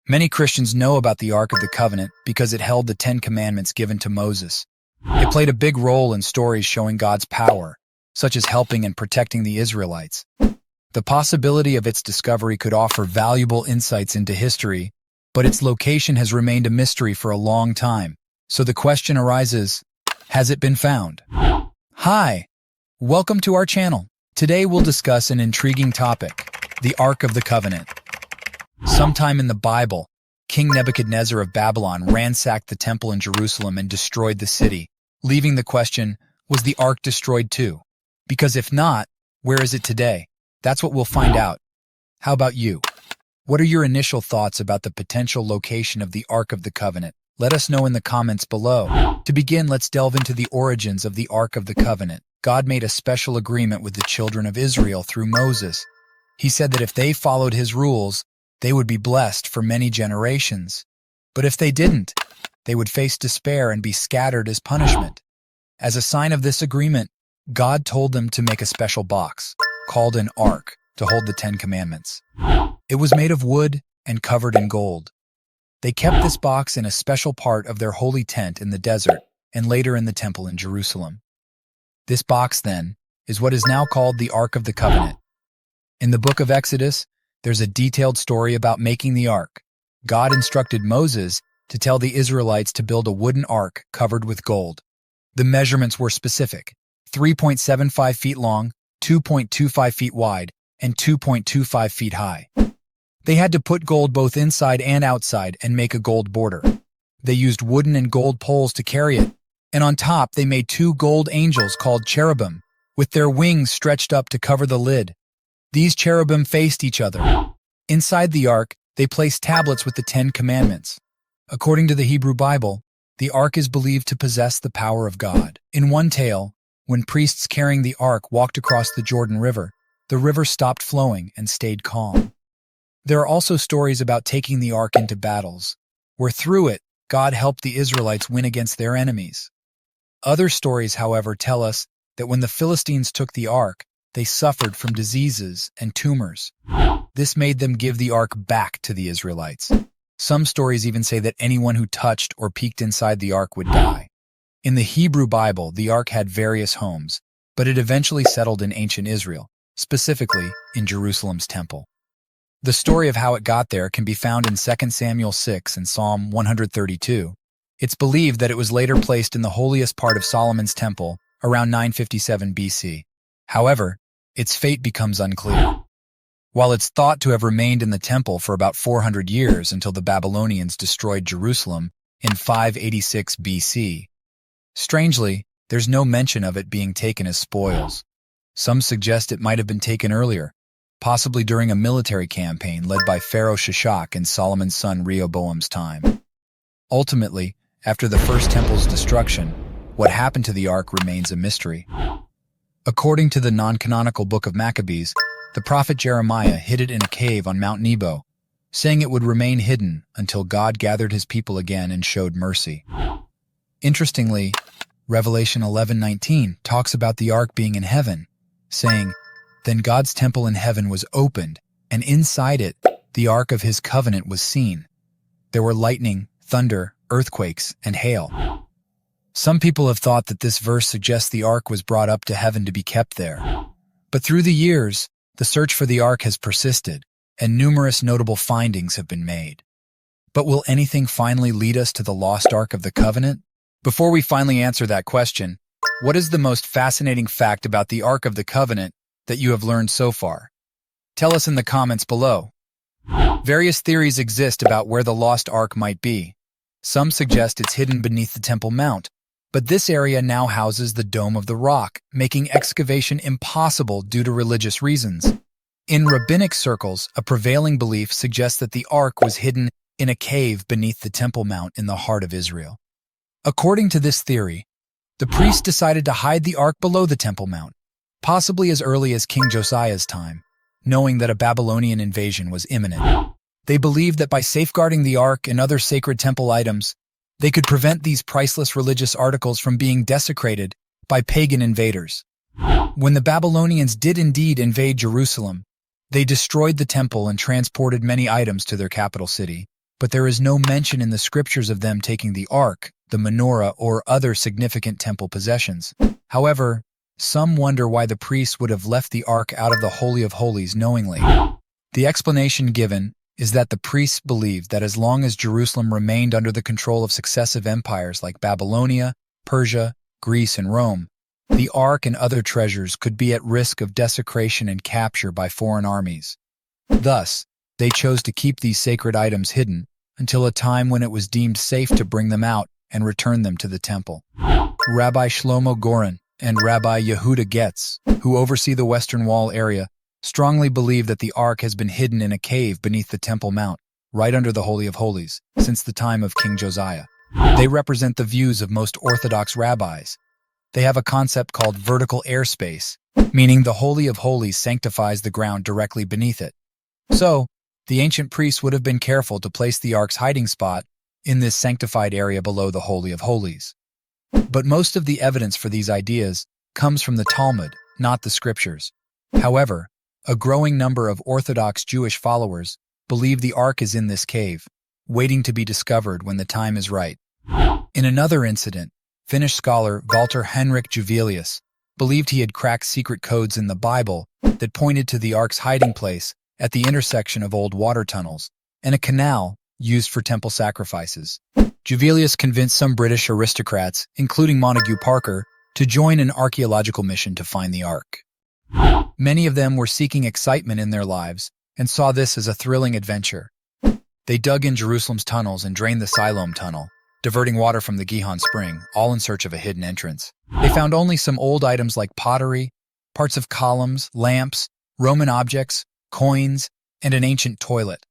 Many Christians know about the Ark of the Covenant because it held the Ten Commandments given to Moses. It played a big role in stories showing God's power, such as helping and protecting the Israelites. The possibility of its discovery could offer valuable insights into history, but its location has remained a mystery for a long time. So the question arises, has it been found? Hi, welcome to our channel. Today we'll discuss an intriguing topic, the Ark of the Covenant. Sometime in the Bible, King Nebuchadnezzar of Babylon ransacked the temple in Jerusalem and destroyed the city, leaving the question, was the Ark destroyed too? Because if not, where is it today? That's what we'll find out. How about you? What are your initial thoughts about the potential location of the Ark of the Covenant? Let us know in the comments below. To begin, let's delve into the origins of the Ark of the Covenant. God made a special agreement with the children of Israel through Moses. He said that if they followed his rules, they would be blessed for many generations. But if they didn't, they would face despair and be scattered as punishment. As a sign of this agreement, God told them to make a special box, called an ark, to hold the Ten Commandments. It was made of wood and covered in gold. They kept this box in a special part of their holy tent in the desert and later in the temple in Jerusalem. This box, then, is what is now called the Ark of the Covenant. In the book of Exodus, there's a detailed story about making the ark. God instructed Moses to tell the Israelites to build a wooden ark covered with gold. The measurements were specific: 3.75 feet long, 2.25 feet wide, and 2.25 feet high. They had to put gold both inside and outside and make a gold border. They used wooden and gold poles to carry it, and on top they made two gold angels called cherubim, with their wings stretched up to cover the lid. These cherubim faced each other. Inside the ark, they placed tablets with the Ten Commandments. According to the Hebrew Bible, the ark is believed to possess the power of God. In one tale, when priests carrying the ark walked across the Jordan River, the river stopped flowing and stayed calm. There are also stories about taking the ark into battles, where through it, God helped the Israelites win against their enemies. Other stories, however, tell us that when the Philistines took the ark, they suffered from diseases and tumors. This made them give the ark back to the Israelites. Some stories even say that anyone who touched or peeked inside the ark would die. In the Hebrew Bible, the ark had various homes, but it eventually settled in ancient Israel, specifically in Jerusalem's temple. The story of how it got there can be found in 2 Samuel 6 and Psalm 132. It's believed that it was later placed in the holiest part of Solomon's temple around 957 BC. However, its fate becomes unclear. While it's thought to have remained in the temple for about 400 years until the Babylonians destroyed Jerusalem in 586 BC. Strangely, there's no mention of it being taken as spoils. Some suggest it might have been taken earlier, possibly during a military campaign led by Pharaoh Shishak in Solomon's son Rehoboam's time. Ultimately, after the first temple's destruction, what happened to the ark remains a mystery. According to the non-canonical book of Maccabees, the prophet Jeremiah hid it in a cave on Mount Nebo, saying it would remain hidden until God gathered his people again and showed mercy. Interestingly, Revelation 11:19 talks about the ark being in heaven, saying, "Then God's temple in heaven was opened, and inside it, the ark of his covenant was seen. There were lightning, thunder, earthquakes, and hail." Some people have thought that this verse suggests the ark was brought up to heaven to be kept there. But through the years, the search for the ark has persisted, and numerous notable findings have been made. But will anything finally lead us to the Lost Ark of the Covenant? Before we finally answer that question, what is the most fascinating fact about the Ark of the Covenant that you have learned so far? Tell us in the comments below. Various theories exist about where the Lost Ark might be. Some suggest it's hidden beneath the Temple Mount, but this area now houses the Dome of the Rock, making excavation impossible due to religious reasons. In rabbinic circles, a prevailing belief suggests that the Ark was hidden in a cave beneath the Temple Mount in the heart of Israel. According to this theory, the priests decided to hide the Ark below the Temple Mount, possibly as early as King Josiah's time, knowing that a Babylonian invasion was imminent. They believed that by safeguarding the Ark and other sacred temple items, they could prevent these priceless religious articles from being desecrated by pagan invaders. When the Babylonians did indeed invade Jerusalem, they destroyed the temple and transported many items to their capital city, but there is no mention in the scriptures of them taking the ark, the menorah, or other significant temple possessions. However, some wonder why the priests would have left the ark out of the Holy of Holies knowingly. The explanation given is that the priests believed that as long as Jerusalem remained under the control of successive empires like Babylonia, Persia, Greece, and Rome, the ark and other treasures could be at risk of desecration and capture by foreign armies. Thus, they chose to keep these sacred items hidden until a time when it was deemed safe to bring them out and return them to the temple. Rabbi Shlomo Goren and Rabbi Yehuda Getz, who oversee the Western Wall area, strongly believe that the ark has been hidden in a cave beneath the Temple Mount, right under the Holy of Holies, since the time of King Josiah. They represent the views of most Orthodox rabbis. They have a concept called vertical airspace, meaning the Holy of Holies sanctifies the ground directly beneath it. So, the ancient priests would have been careful to place the ark's hiding spot in this sanctified area below the Holy of Holies. But most of the evidence for these ideas comes from the Talmud, not the scriptures. However, a growing number of Orthodox Jewish followers believe the ark is in this cave, waiting to be discovered when the time is right. In another incident, Finnish scholar Walter Henrik Juvelius believed he had cracked secret codes in the Bible that pointed to the ark's hiding place at the intersection of old water tunnels and a canal used for temple sacrifices. Juvelius convinced some British aristocrats, including Montague Parker, to join an archaeological mission to find the ark. Many of them were seeking excitement in their lives and saw this as a thrilling adventure. They dug in Jerusalem's tunnels and drained the Siloam Tunnel, diverting water from the Gihon Spring, all in search of a hidden entrance. They found only some old items like pottery, parts of columns, lamps, Roman objects, coins, and an ancient toilet.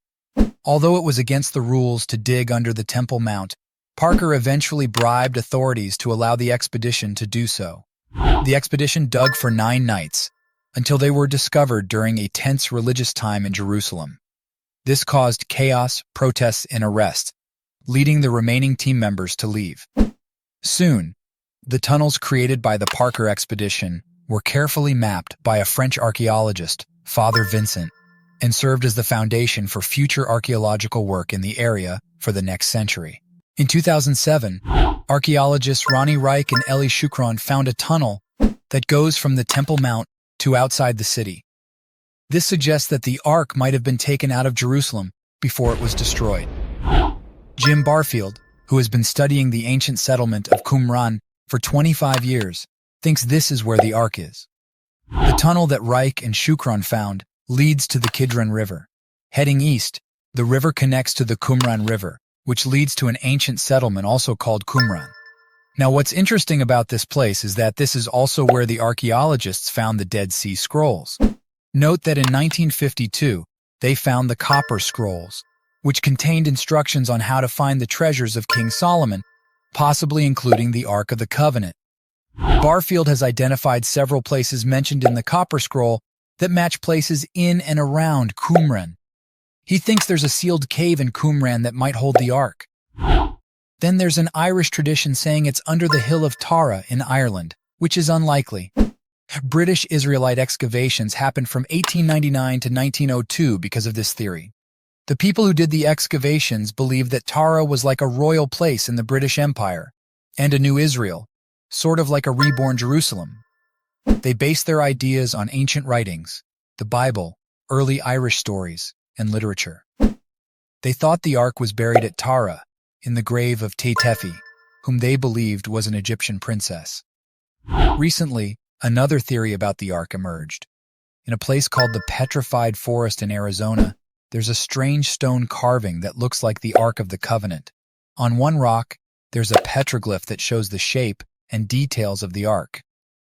Although it was against the rules to dig under the Temple Mount, Parker eventually bribed authorities to allow the expedition to do so. The expedition dug for 9 nights, until they were discovered during a tense religious time in Jerusalem. This caused chaos, protests, and arrest, leading the remaining team members to leave. Soon, the tunnels created by the Parker expedition were carefully mapped by a French archaeologist, Father Vincent, and served as the foundation for future archaeological work in the area for the next century. In 2007, archaeologists Ronnie Reich and Eli Shukron found a tunnel that goes from the Temple Mount to outside the city. This suggests that the ark might have been taken out of Jerusalem before it was destroyed. Jim Barfield, who has been studying the ancient settlement of Qumran for 25 years, thinks this is where the ark is. The tunnel that Reich and Shukron found leads to the Kidron River. Heading east, the river connects to the Qumran River, which leads to an ancient settlement also called Qumran. Now, what's interesting about this place is that this is also where the archaeologists found the Dead Sea Scrolls. Note that in 1952, they found the Copper Scrolls, which contained instructions on how to find the treasures of King Solomon, possibly including the Ark of the Covenant. Barfield has identified several places mentioned in the Copper Scroll that match places in and around Qumran. He thinks there's a sealed cave in Qumran that might hold the Ark. Then there's an Irish tradition saying it's under the hill of Tara in Ireland, which is unlikely. British Israelite excavations happened from 1899 to 1902 because of this theory. The people who did the excavations believed that Tara was like a royal place in the British Empire, and a new Israel, sort of like a reborn Jerusalem. They based their ideas on ancient writings, the Bible, early Irish stories, and literature. They thought the Ark was buried at Tara, in the grave of Tetefi, whom they believed was an Egyptian princess. Recently, another theory about the Ark emerged. In a place called the Petrified Forest in Arizona, there's a strange stone carving that looks like the Ark of the Covenant. On one rock, there's a petroglyph that shows the shape and details of the Ark.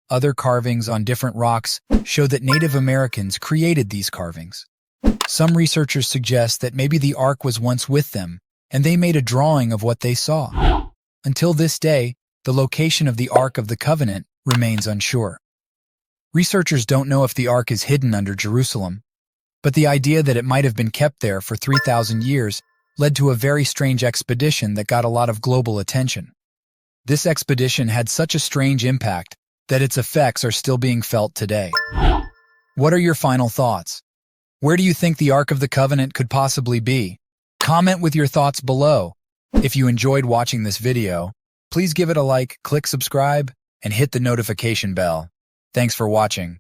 Other carvings on different rocks show that Native Americans created these carvings. Some researchers suggest that maybe the Ark was once with them, and they made a drawing of what they saw. Until this day, the location of the Ark of the Covenant remains unsure. Researchers don't know if the Ark is hidden under Jerusalem, but the idea that it might have been kept there for 3,000 years led to a very strange expedition that got a lot of global attention. This expedition had such a strange impact that its effects are still being felt today. What are your final thoughts? Where do you think the Ark of the Covenant could possibly be? Comment with your thoughts below. If you enjoyed watching this video, please give it a like, click subscribe, and hit the notification bell. Thanks for watching.